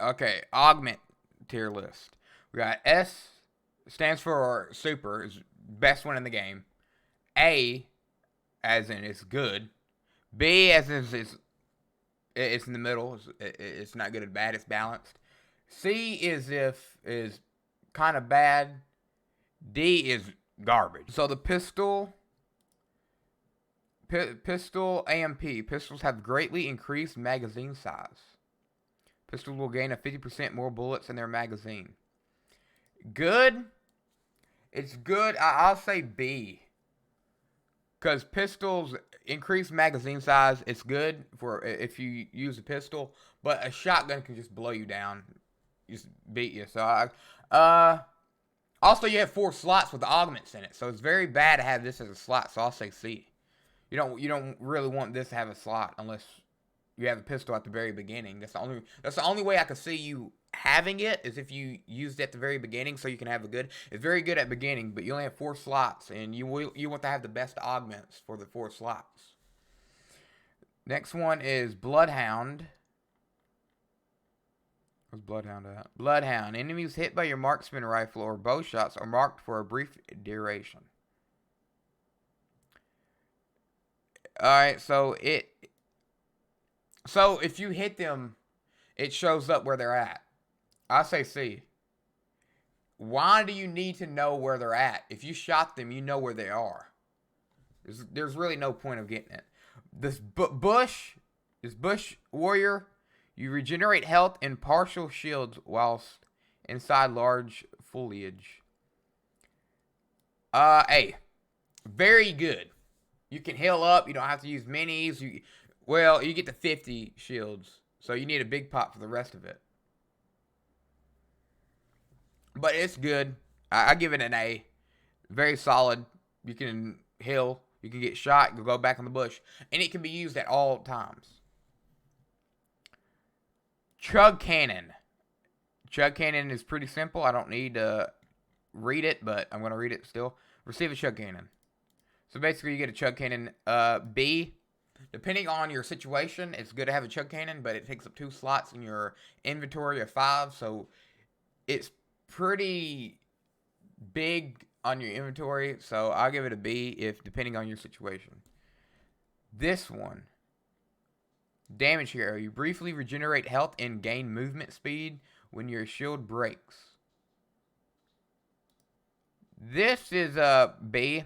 Okay, Augment tier list. We got S stands for super, is best one in the game. A as in it's good. B as in it's in the middle. It's not good or bad. It's balanced. C is kind of bad. D is garbage. So the pistol AMP. Pistols have greatly increased magazine size. Pistols will gain a 50% more bullets in their magazine. Good. It's good. I'll say B. Because pistols increase magazine size. It's good for if you use a pistol. But a shotgun can just blow you down. Just beat you. So also you have 4 slots with the augments in it. So it's very bad to have this as a slot. So I'll say C. You don't really want this to have a slot unless you have a pistol at the very beginning. That's the only way I could see you having it is if you used it at the very beginning, so you can have a good. It's very good at beginning, but you only have 4 slots, and you want to have the best augments for the 4 slots. Next one is Bloodhound. Where's Bloodhound at? Bloodhound. Enemies hit by your marksman rifle or bow shots are marked for a brief duration. Alright, so if you hit them, it shows up where they're at. I say C. Why do you need to know where they're at? If you shot them, you know where they are. There's really no point of getting it. This Bush Warrior. You regenerate health and partial shields whilst inside large foliage. A. Very good. You can heal up. You don't have to use minis. You get the 50 shields. So you need a big pot for the rest of it. But it's good. I give it an A. Very solid. You can heal. You can get shot. You can go back in the bush. And it can be used at all times. Chug Cannon. Chug Cannon is pretty simple. I don't need to read it, but I'm going to read it still. Receive a Chug Cannon. So basically you get a Chug Cannon. B. Depending on your situation, it's good to have a Chug Cannon, but it takes up 2 slots in your inventory of 5. So it's pretty big on your inventory. So I'll give it a B depending on your situation. This one. Damage hero. You briefly regenerate health and gain movement speed when your shield breaks. This is a B.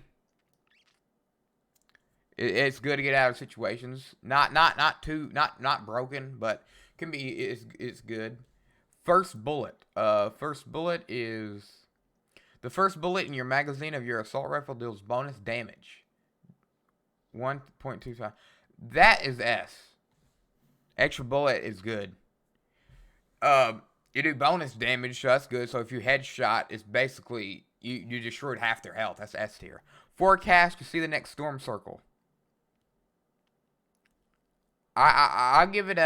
It's good to get out of situations. Not broken, but can be. It's good. First bullet. First bullet is the first bullet in your magazine of your assault rifle deals bonus damage. 1.25. That is S. Extra bullet is good. You do bonus damage, so that's good. So if you headshot, it's basically you destroyed half their health. That's S tier. Forecast. You see the next storm circle. I'll give it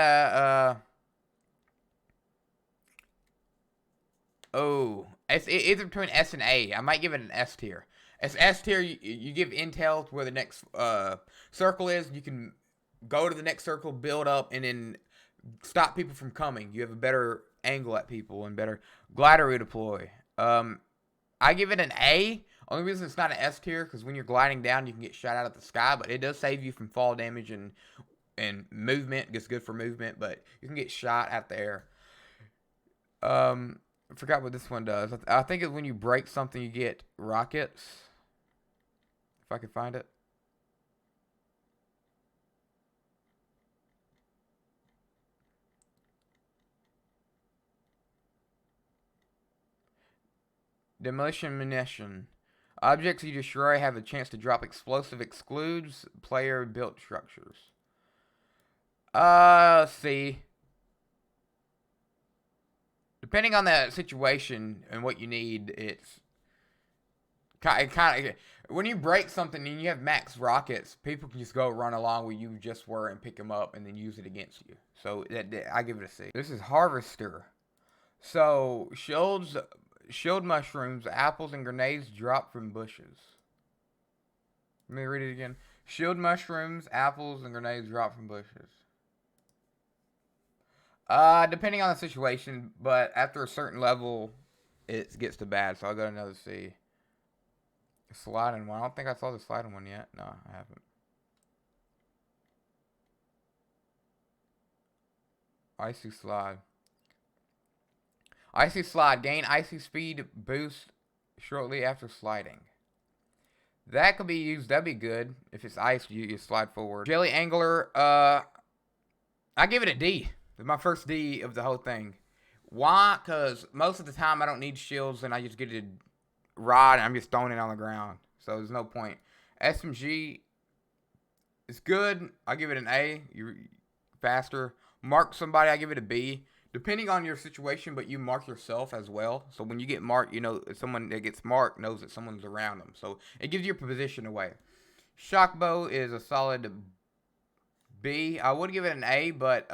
it's either between S and A. I might give it an S tier. As S tier, you give intel to where the next circle is. You can go to the next circle, build up, and then stop people from coming. You have a better angle at people and better glider redeploy. I give it an A. Only reason it's not an S tier because when you're gliding down, you can get shot out of the sky, but it does save you from fall damage and movement. It's good for movement, but you can get shot out the air. I forgot what this one does. I think it's when you break something, you get rockets. If I can find it. Demolition munition. Objects you destroy have a chance to drop explosive excludes player built structures. C. Depending on the situation and what you need, it's kind of when you break something and you have max rockets, people can just go run along where you just were and pick them up and then use it against you. So I give it a C. This is harvester. So shield mushrooms, apples, and grenades drop from bushes. Let me read it again. Shield mushrooms, apples, and grenades drop from bushes. Depending on the situation, but after a certain level, it gets to bad. So I'll go to another C. Sliding one. I don't think I saw the sliding one yet. No, I haven't. Icy slide. Icy slide. Gain icy speed boost shortly after sliding. That could be used. That'd be good. If it's ice, you slide forward. Jelly angler. I give it a D. It's my first D of the whole thing. Why? Because most of the time I don't need shields and I just get a rod and I'm just throwing it on the ground. So there's no point. SMG is good. I give it an A. You faster. Mark somebody. I give it a B. Depending on your situation, but you mark yourself as well. So when you get marked, you know someone that gets marked knows that someone's around them. So it gives your position away. Shock bow is a solid B. I would give it an A, but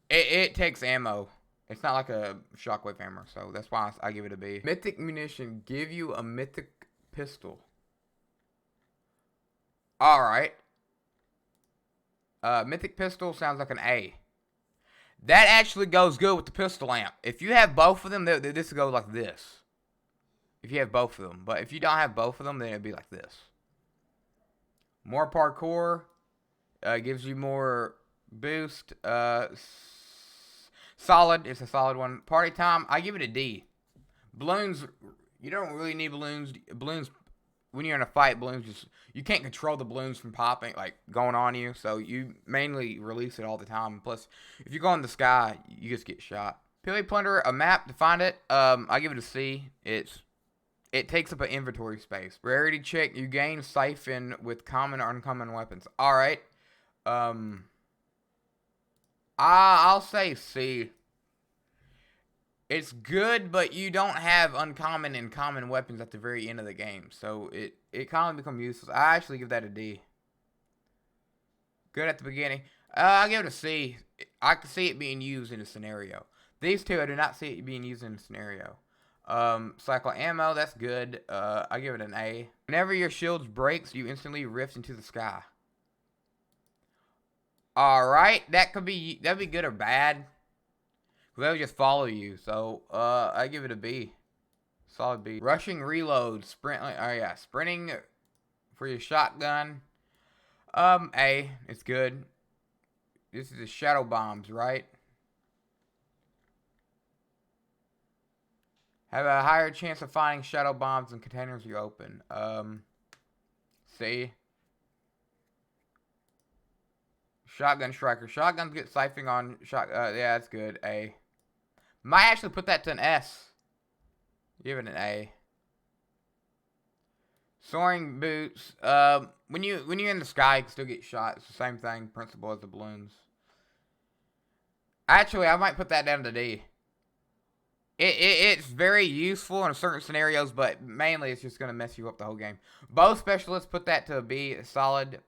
it takes ammo. It's not like a shockwave hammer, so that's why I give it a B. Mythic munition. Give you a mythic pistol. Alright. Mythic pistol sounds like an A. That actually goes good with the pistol amp. If you have both of them, this goes like this. If you have both of them. But if you don't have both of them, then it'd be like this. More parkour. Gives you more boost. Solid. It's a solid one. Party time. I give it a D. Balloons. You don't really need balloons. Balloons. When you're in a fight, balloons just, you can't control the balloons from popping, like going on you. So you mainly release it all the time. Plus, if you go in the sky, you just get shot. Pilly Plunder, a map to find it. I give it a C. It takes up an inventory space. Rarity check. You gain siphon with common or uncommon weapons. All right. I'll say C. It's good, but you don't have uncommon and common weapons at the very end of the game. So it kind of becomes useless. I actually give that a D. Good at the beginning. I give it a C. I can see it being used in a scenario. These two, I do not see it being used in a scenario. Cycle ammo, that's good. I give it an A. Whenever your shield breaks, you instantly rift into the sky. Alright, that'd be good or bad. They'll just follow you, so I give it a B. Solid B. Rushing reload, sprinting for your shotgun. A. It's good. This is the shadow bombs, right? Have a higher chance of finding shadow bombs in containers you open. C. Shotgun striker. Shotguns get siphoning on shot. Yeah, that's good. A. Might actually put that to an S. Give it an A. Soaring boots. When you're in the sky, you can still get shot. It's the same thing, principle as the balloons. Actually, I might put that down to D. It's very useful in certain scenarios, but mainly it's just gonna mess you up the whole game. Bow specialists, put that to a B. Solid.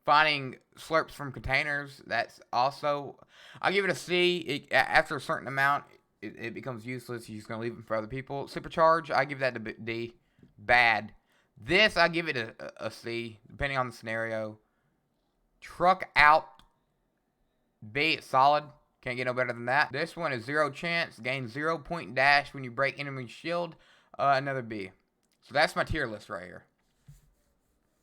Finding slurps from containers, that's also, I'll give it a C. After a certain amount, it becomes useless. You're just going to leave them for other people. Supercharge, I give that a D. Bad. This, I give it a C, depending on the scenario. Truck out, B. It's solid. Can't get no better than that. This one is 0 chance. Gain 0 point dash when you break enemy shield. Another B. So that's my tier list right here.